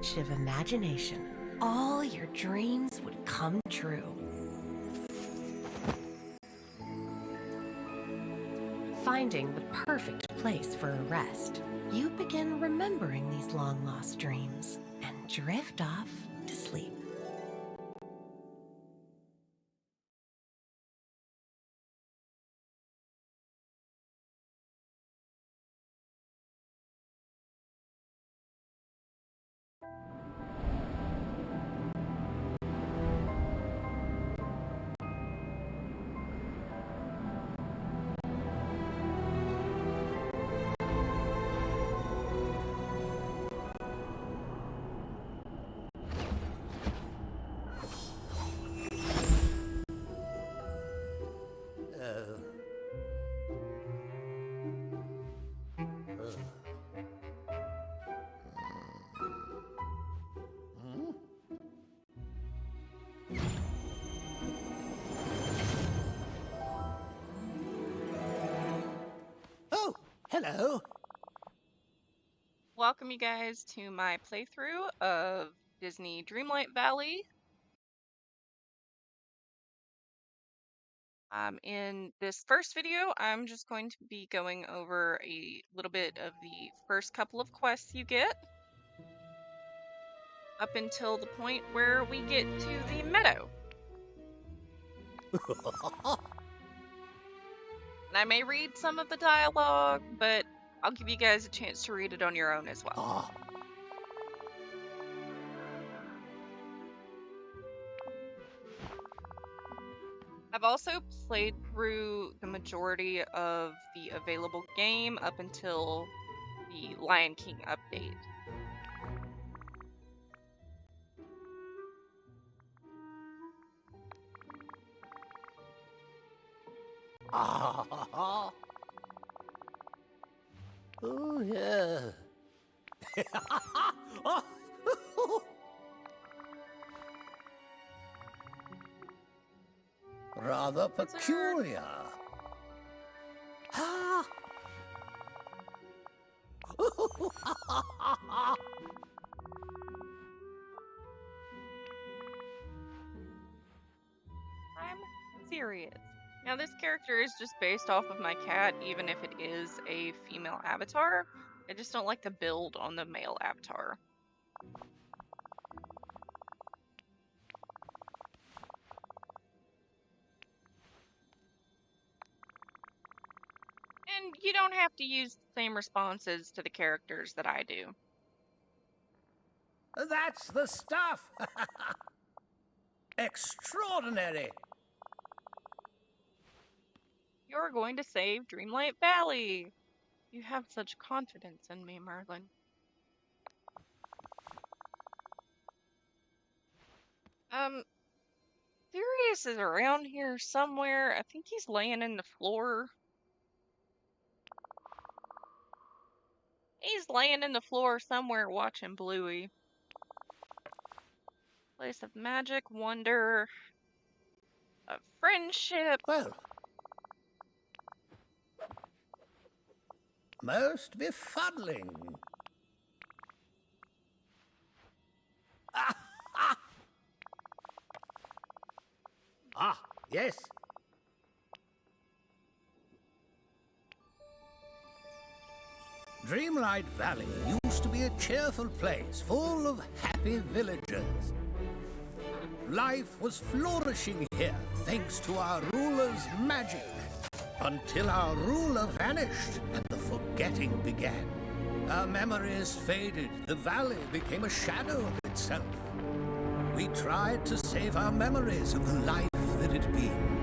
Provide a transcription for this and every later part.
touch of imagination, all your dreams would come true. Finding the perfect place for a rest, you begin remembering these long-lost dreams and drift off to sleep. Oh, hello. Welcome you guys to my playthrough of Disney Dreamlight Valley. In this first video, I'm just going to be going over a little bit of the first couple of quests you get, up until the point where we get to the meadow. And I may read some of the dialogue, but I'll give you guys a chance to read it on your own as well. I've also played through the majority of the available game up until the Lion King update. Oh, yeah. Rather peculiar. Ah. I'm Sirius. Now this character is just based off of my cat, even if it is a female avatar. I just don't like the build on the male avatar. And you don't have to use the same responses to the characters that I do. That's the stuff. Extraordinary. You're going to save Dreamlight Valley. You have such confidence in me, Merlin. Sirius is around here somewhere. I think he's laying in the floor. He's laying in the floor somewhere watching Bluey. Place of magic, wonder, of friendship. Well, most befuddling. Ah, yes. Dreamlight Valley used to be a cheerful place full of happy villagers. Life was flourishing here thanks to our ruler's magic. Until our ruler vanished and the forgetting began. Our memories faded, the valley became a shadow of itself. We tried to save our memories of the life that had been.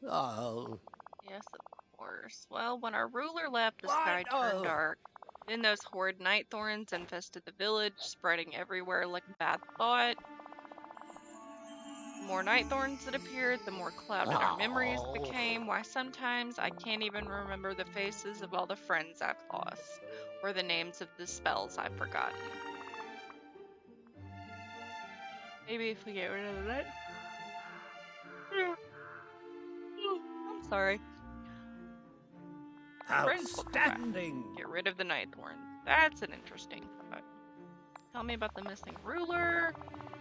Oh. Yes, of course. Well, when our ruler left, the sky turned dark. Then those horrid night thorns infested the village, spreading everywhere like a bad thought. The more night thorns that appeared, the more clouded our memories became. Why sometimes I can't even remember the faces of all the friends I've lost, or the names of the spells I've forgotten. Maybe if we get rid of that. Sorry. Friends will come back. Outstanding! Get rid of the night thorns. That's an interesting thought. Tell me about the missing ruler.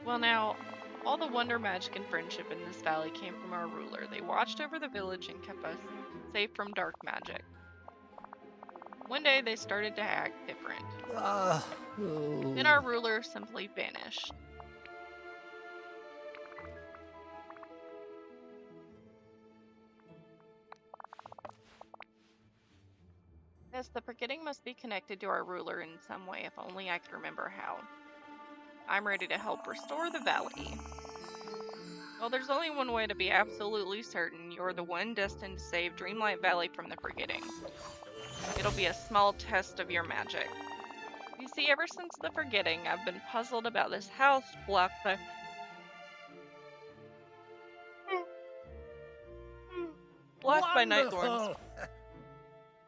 Well, now, all the wonder, magic, and friendship in this valley came from our ruler. They watched over the village and kept us safe from dark magic. One day, they started to act different. Then our ruler simply vanished. Yes, the forgetting must be connected to our ruler in some way, if only I could remember how. I'm ready to help restore the valley. Well, there's only one way to be absolutely certain. You're the one destined to save Dreamlight Valley from the forgetting. It'll be a small test of your magic. You see, ever since the forgetting, I've been puzzled about this house blocked by... blocked by night thorns. Wonderful!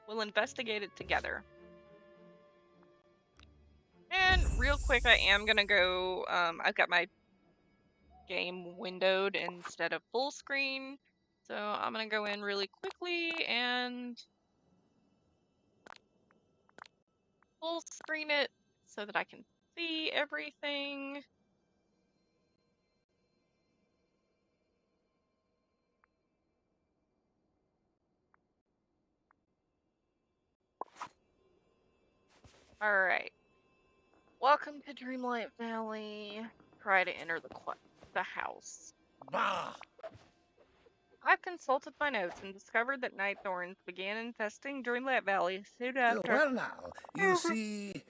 We'll investigate it together. And real quick, I am gonna go, I've got my game windowed instead of full screen. So I'm gonna go in really quickly and full screen it so that I can see everything. Alright. Welcome to Dreamlight Valley. Try to enter the house. Bah! I've consulted my notes and discovered that night thorns began infesting Dreamlight Valley soon after. Well now, you see...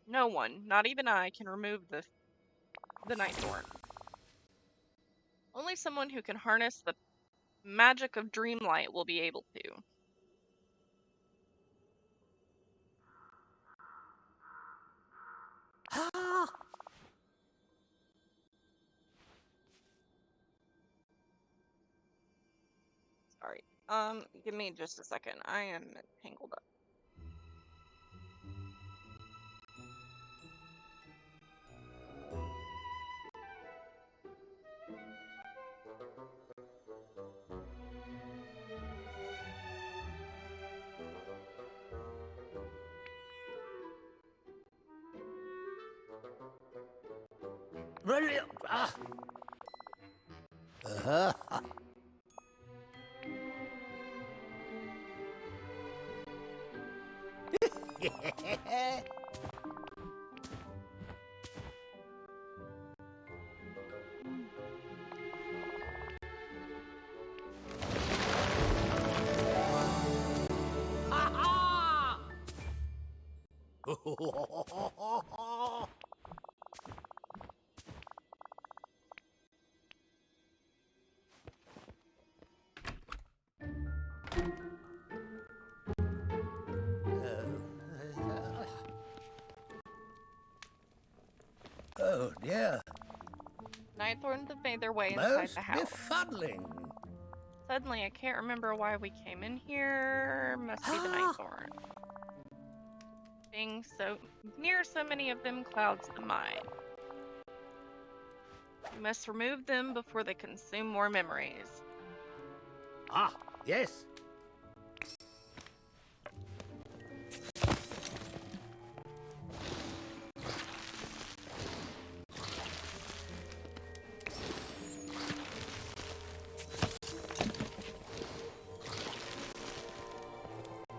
No one, not even I, can remove the night thorn. Only someone who can harness the magic of Dreamlight will be able to. Sorry. Give me just a second. I am tangled up. Brilliant! Ah. Oh dear. Night thorns have made their way inside Most the house. befuddling. Suddenly, I can't remember why we came in here. Must be the night thorn. Being so near so many of them clouds the mind. We must remove them before they consume more memories. Ah, yes.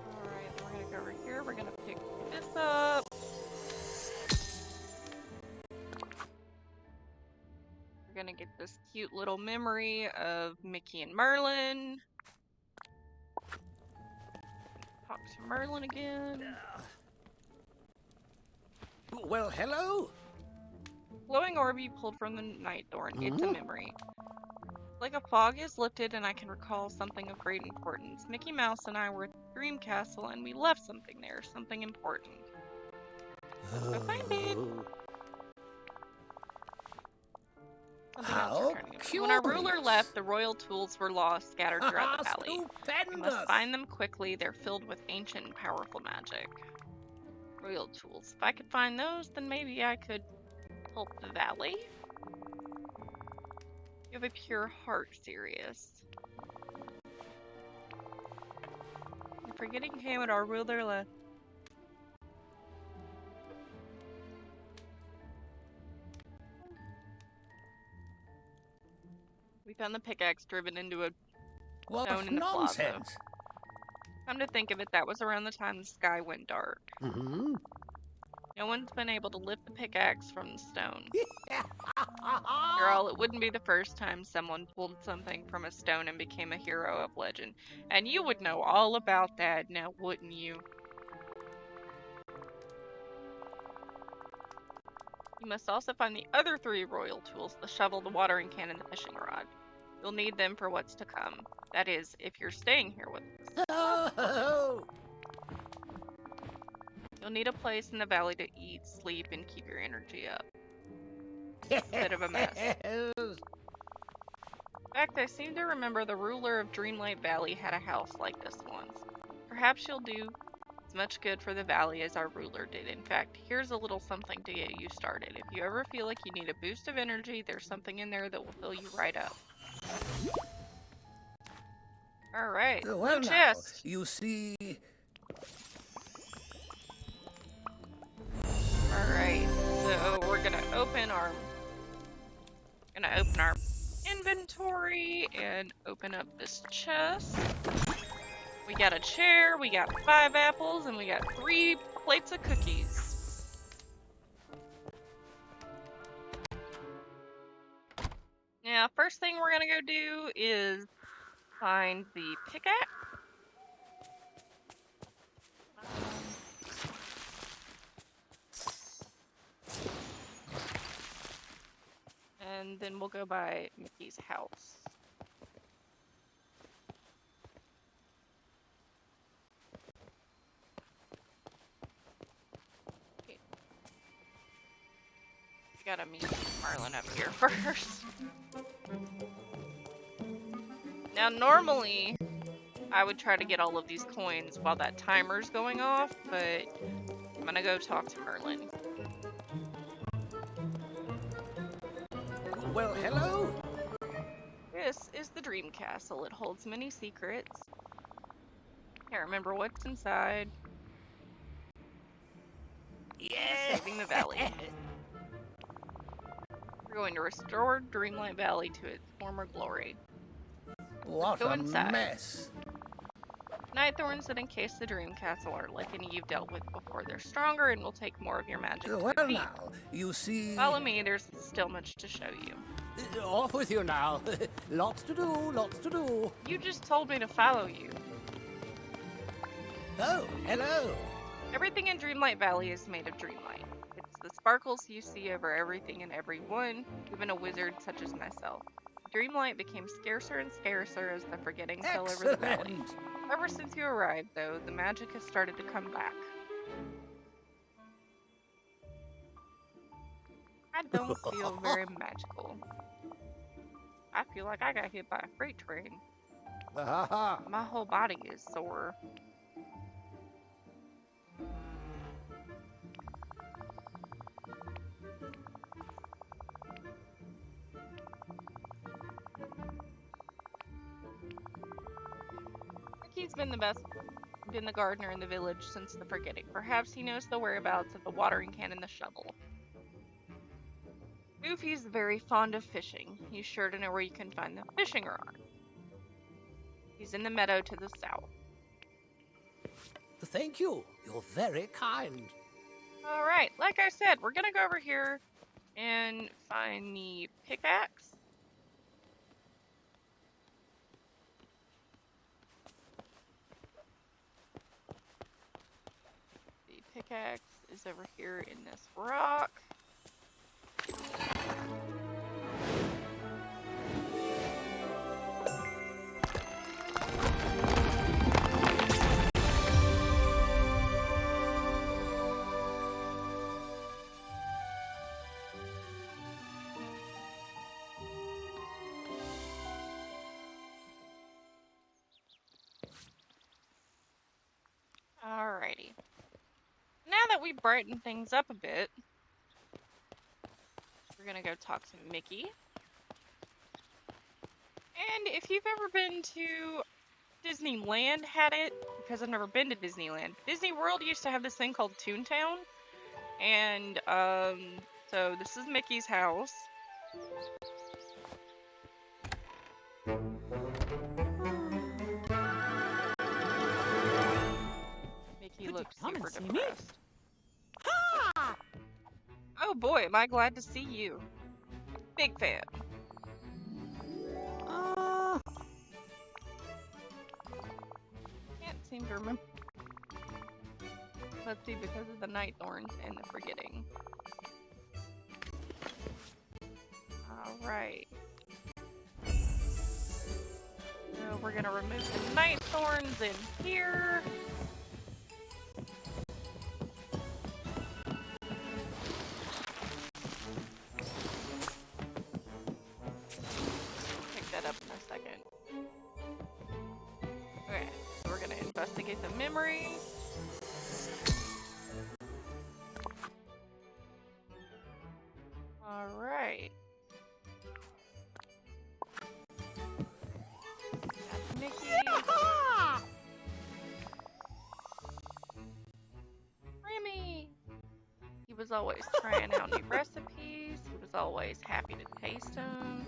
Alright, we're gonna go over here. We're gonna pick this up. We're gonna get this cute little memory of Mickey and Merlin. Talk to Merlin again. Well, hello? Glowing orb you pulled from the night thorn. It's a memory. Like a fog is lifted and I can recall something of great importance. Mickey Mouse and I were at the Dream Castle and we left something there, something important. Let's go find it. Something else How regarding it. When our ruler curious. left, the royal tools were lost, scattered throughout the valley. We Stupendous! must find them quickly. They're filled with ancient and powerful magic. Royal tools. If I could find those, then maybe I could help the valley. You have a pure heart, Sirius. The forgetting came at our ruler left. We found the pickaxe driven into a What stone in the plaza. nonsense! Come to think of it, that was around the time the sky went dark. Mm-hmm. No one's been able to lift the pickaxe from the stone. Girl, it wouldn't be the first time someone pulled something from a stone and became a hero of legend. And you would know all about that, now wouldn't you? You must also find the other 3 royal tools, the shovel, the watering can, and the fishing rod. You'll need them for what's to come. That is, if you're staying here with us. Oh! You'll need a place in the valley to eat, sleep, and keep your energy up. It's a bit of a mess. In fact, I seem to remember the ruler of Dreamlight Valley had a house like this once. Perhaps you'll do as much good for the valley as our ruler did. In fact, here's a little something to get you started. If you ever feel like you need a boost of energy, there's something in there that will fill you right up. Alright, Well, blue now, chest. you see... Alright, so we're gonna open our inventory and open up this chest. We got a chair, we got 5 apples, and we got 3 plates of cookies. Now, first thing we're gonna go do is find the pickaxe. And then we'll go by Mickey's house. Okay. We gotta meet Marlin up here first. Now, normally, I would try to get all of these coins while that timer's going off, but I'm gonna go talk to Merlin. Well, hello? This is the Dream Castle. It holds many secrets. Can't remember what's inside. Yeah. Saving the valley. We're going to restore Dreamlight Valley to its former glory. What Go a inside. mess. Nightthorns that encase the Dream Castle are like any you've dealt with before. They're stronger and will take more of your magic to Well, defeat. now, you see... Follow me, there's still much to show you. Off with you now. Lots to do, lots to do. You just told me to follow you. Oh, hello. Everything in Dreamlight Valley is made of dreamlight. It's the sparkles you see over everything and everyone, even a wizard such as myself. Dreamlight became scarcer and scarcer as the forgetting fell over the valley. Excellent. Ever since you arrived, though, the magic has started to come back. I don't feel very magical. I feel like I got hit by a freight train. Ha My whole body is sore. Ricky's been the gardener in the village since the forgetting. Perhaps he knows the whereabouts of the watering can and the shovel. Goofy's very fond of fishing. He's sure to know where you can find the fishing rod. He's in the meadow to the south. Thank you. You're very kind. Alright, like I said, we're gonna go over here and find the pickaxe. The pickaxe is over here in this rock. Alrighty. Now that we brighten things up a bit, we're gonna go talk to Mickey. And if you've ever been to Disneyland, had it, because I've never been to Disneyland. Disney World used to have this thing called Toontown, and so this is Mickey's house. Mickey looks super depressed. Oh boy, am I glad to see you. Big fan. Can't seem to remember. Let's see, because of the night thorns and the forgetting. Alright. So we're gonna remove the night thorns in here. Pick that up in a second. Okay, so we're gonna investigate the memory. Alright. Got Mickey. Remy! He was always trying out new recipes. He was always happy to taste them.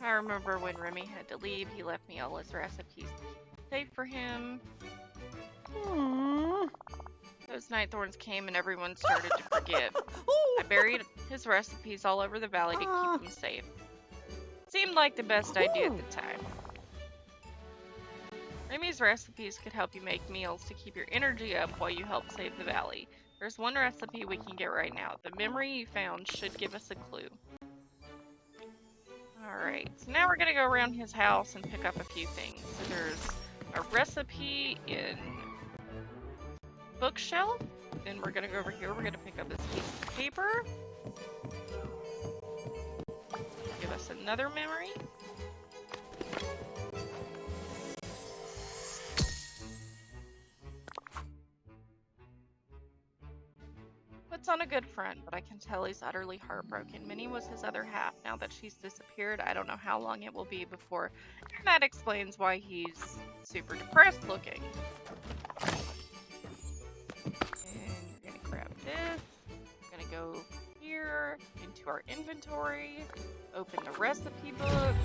I remember when Remy had to leave, he left me all his recipes saved for him. Those night thorns came and everyone started to forget. I buried his recipes all over the valley to keep them safe. Seemed like the best idea at the time. Remy's recipes could help you make meals to keep your energy up while you help save the valley. There's one recipe we can get right now. The memory you found should give us a clue. Alright, so now we're gonna go around his house and pick up a few things. So there's a recipe in bookshelf. Then we're gonna go over here. We're gonna pick up this piece of paper. Give us another memory. Puts on a good front, but I can tell he's utterly heartbroken. Minnie was his other half. Now that she's disappeared, I don't know how long it will be before. And that explains why he's super depressed looking. And you're gonna grab this. We're gonna go here into our inventory. Open the recipe book.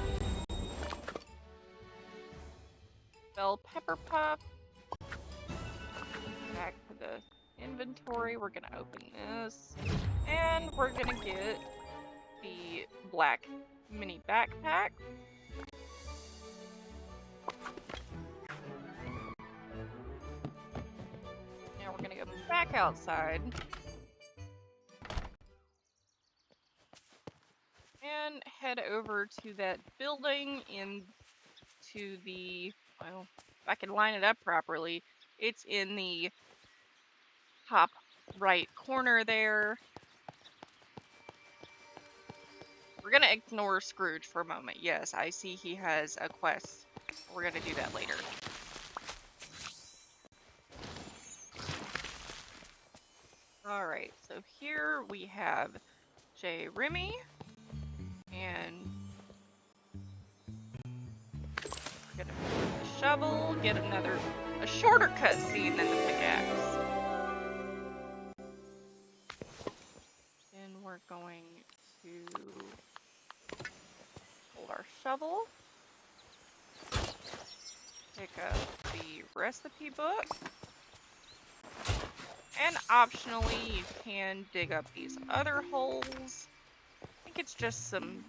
Bell pepper puff. Back to the inventory. We're gonna open this. And we're gonna get the black mini backpack. Now we're gonna go back outside. And head over to that building into the, well, if I can line it up properly, it's in the top right corner there. We're gonna ignore Scrooge for a moment. Yes, I see he has a quest. We're gonna do that later. Alright, so here we have J. Remy. And we're gonna put the shovel, get a shorter cutscene than the pickaxe. Then we're going to hold our shovel, pick up the recipe book, and optionally you can dig up these other holes. I think it's just some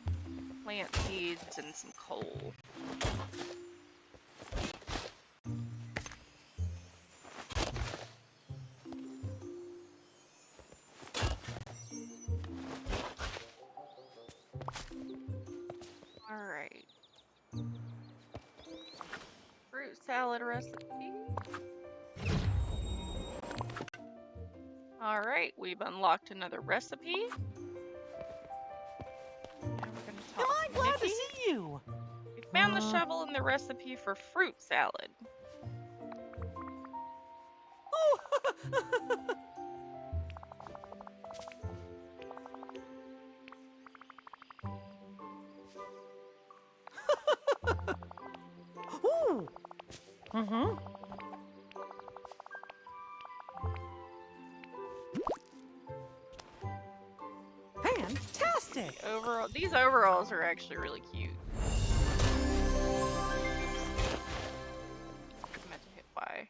plant seeds and some coal. Alright. Fruit salad recipe. Alright, we've unlocked another recipe. I'm glad to see you. We found the shovel and the recipe for fruit salad. Oh. Mm-hmm. Fantastic! These overalls are actually really cute. I meant to hit Y.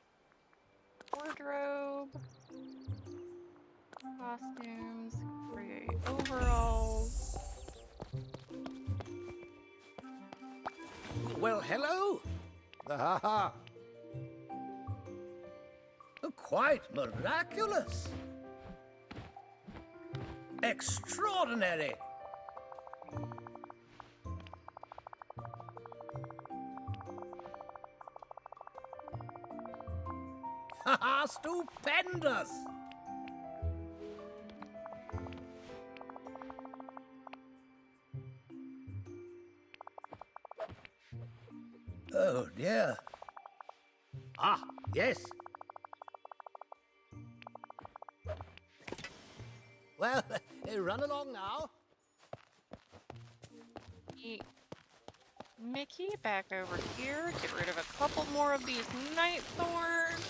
Wardrobe. Costumes. Create overalls. Well, hello. Ha. Quite miraculous. Extraordinary. Ha! Stupendous. Oh dear. Ah, yes. Well, run along now. Mickey, back over here. Get rid of a couple more of these night thorns.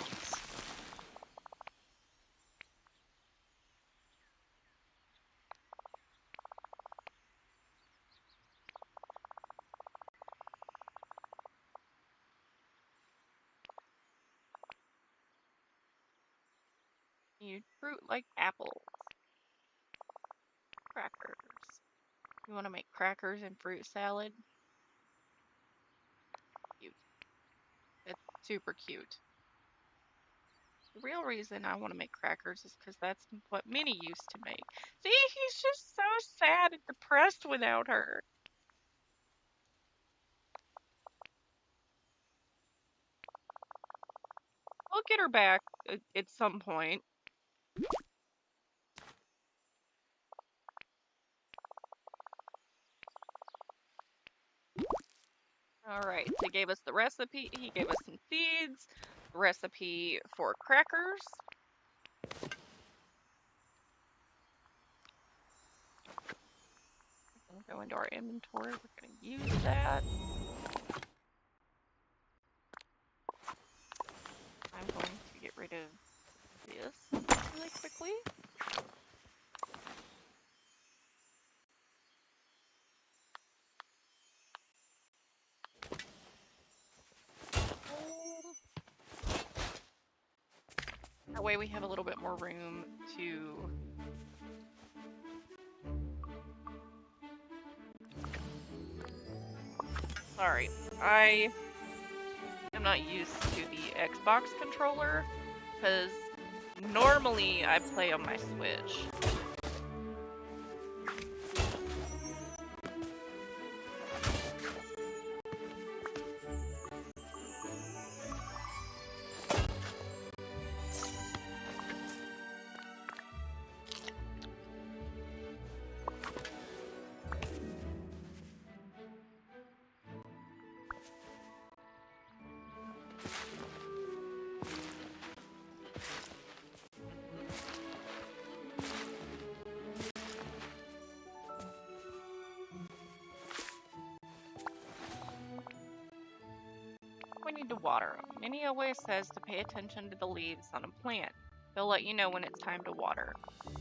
You fruit like apples. Crackers. You want to make crackers and fruit salad? Cute. It's super cute. The real reason I want to make crackers is because that's what Minnie used to make. See, he's just so sad and depressed without her. We'll get her back at some point. Alright, so he gave us the recipe, he gave us some seeds, recipe for crackers. We're gonna go into our inventory, we're gonna use that. I'm going to get rid of this really quickly. That way we have a little bit more room to Sorry, I am not used to the Xbox controller because normally I play on my Switch. We need to water them. Minnie always says to pay attention to the leaves on a plant. They'll let you know when it's time to water.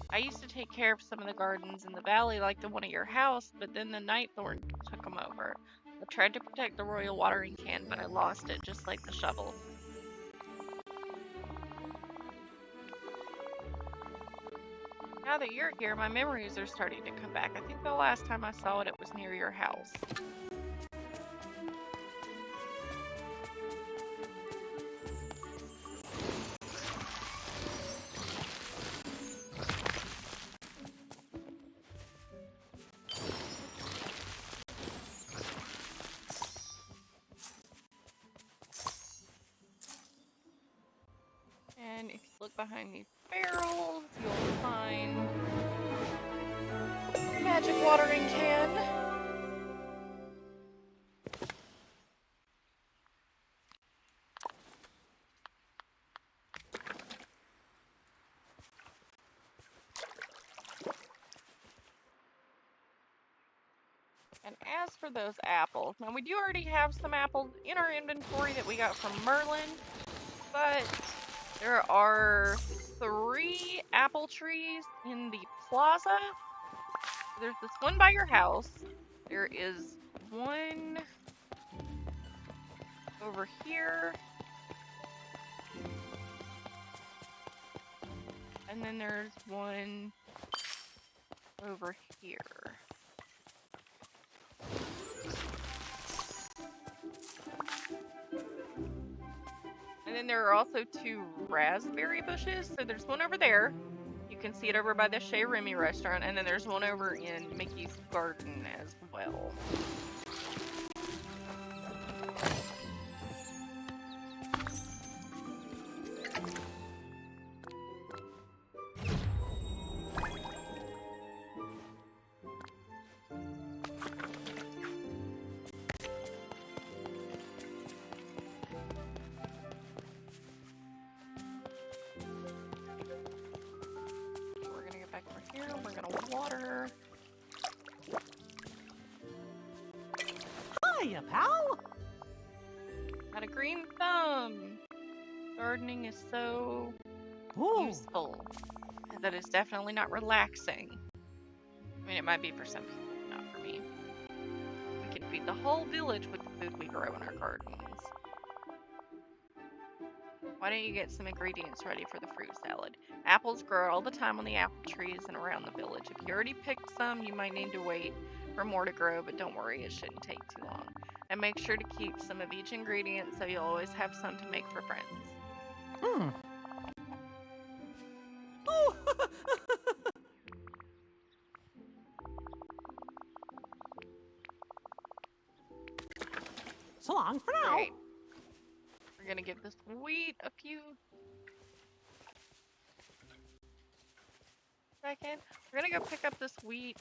I used to take care of some of the gardens in the valley like the one at your house, but then the nightthorn took them over. I tried to protect the royal watering can, but I lost it just like the shovel. Now that you're here, my memories are starting to come back. I think the last time I saw it, it was near your house. And if you look behind these barrels, you'll find a magic watering can. And as for those apples, now we do already have some apples in our inventory that we got from Merlin, but there are 3 apple trees in the plaza. There's this one by your house. There is one over here. And then there's one over here. And then there are also 2 raspberry bushes. So there's one over there. You can see it over by the Chez Remy restaurant. And then there's one over in Mickey's garden as well. We're gonna water. Hiya, pal. Got a green thumb. Gardening is so useful. That is definitely not relaxing. I mean, it might be for some people, not for me. We can feed the whole village with the food we grow in our gardens. Why don't you get some ingredients ready for the fruit salad? Apples grow all the time on the apple trees and around the village. If you already picked some, you might need to wait for more to grow, but don't worry, it shouldn't take too long. And make sure to keep some of each ingredient so you'll always have some to make for friends. Oh. So long for now. Right. We're gonna give this wheat a few seconds. We're gonna go pick up this wheat.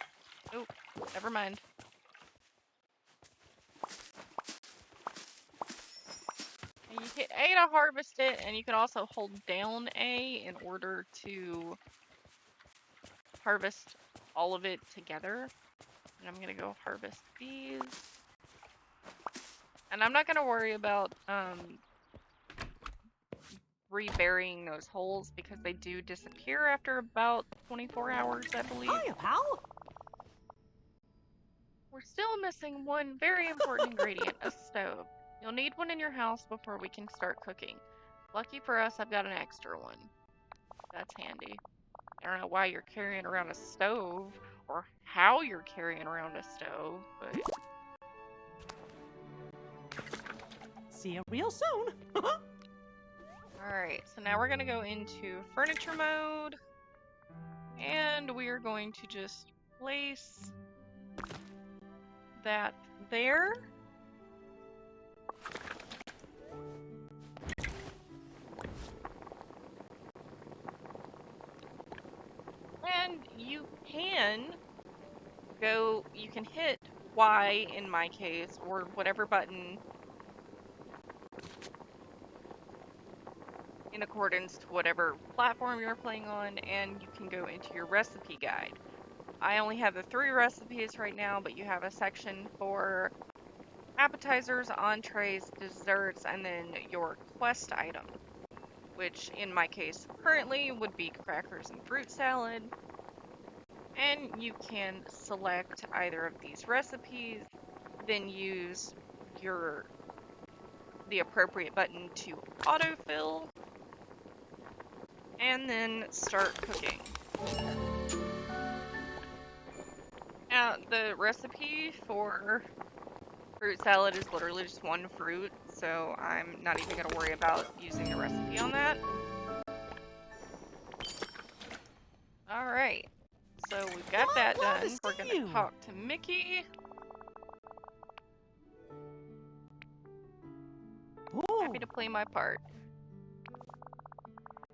Oh, never mind. And you hit A to harvest it, and you can also hold down A in order to harvest all of it together. And I'm gonna go harvest these. And I'm not gonna worry about reburying those holes because they do disappear after about 24 hours, I believe. Hiya, pal. We're still missing one very important ingredient, a stove. You'll need one in your house before we can start cooking. Lucky for us, I've got an extra one. That's handy. I don't know why you're carrying around a stove or how you're carrying around a stove, but... See you real soon. Alright, so now we're going to go into furniture mode. And we are going to just place that there. And you can hit Y in my case, or whatever button in accordance to whatever platform you're playing on, and you can go into your recipe guide. I only have the 3 recipes right now, but you have a section for appetizers, entrees, desserts, and then your quest item, which in my case currently would be crackers and fruit salad. And you can select either of these recipes, then use the appropriate button to autofill, and then start cooking. Now, the recipe for fruit salad is literally just 1 fruit, so I'm not even going to worry about using the recipe on that. Alright, so we've got that done. We're going to talk to Mickey. Happy to play my part.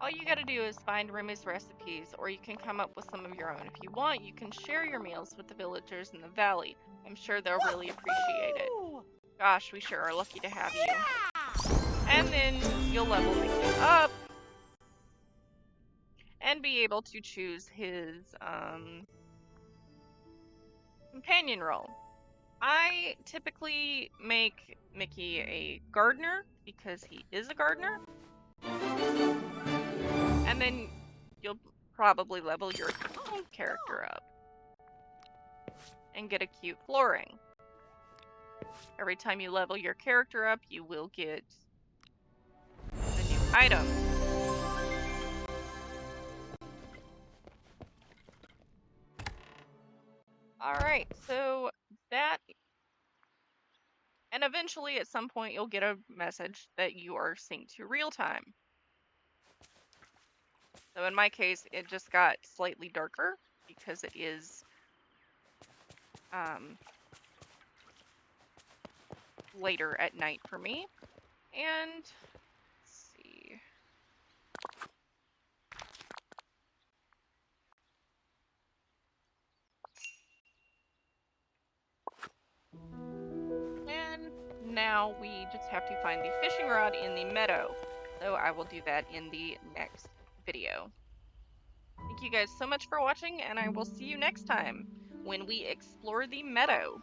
All you gotta do is find Remy's recipes, or you can come up with some of your own. If you want, you can share your meals with the villagers in the valley. I'm sure they'll really appreciate it. Gosh, we sure are lucky to have you. And then you'll level Mickey up and be able to choose his companion role. I typically make Mickey a gardener because he is a gardener. And then you'll probably level your own character up and get a cute flooring. Every time you level your character up, you will get a new item. Alright, so that... And eventually, at some point, you'll get a message that you are synced to real time. So in my case, it just got slightly darker because it is later at night for me. And let's see. And now we just have to find the fishing rod in the meadow. So I will do that in the next video. Thank you guys so much for watching, and I will see you next time when we explore the meadow.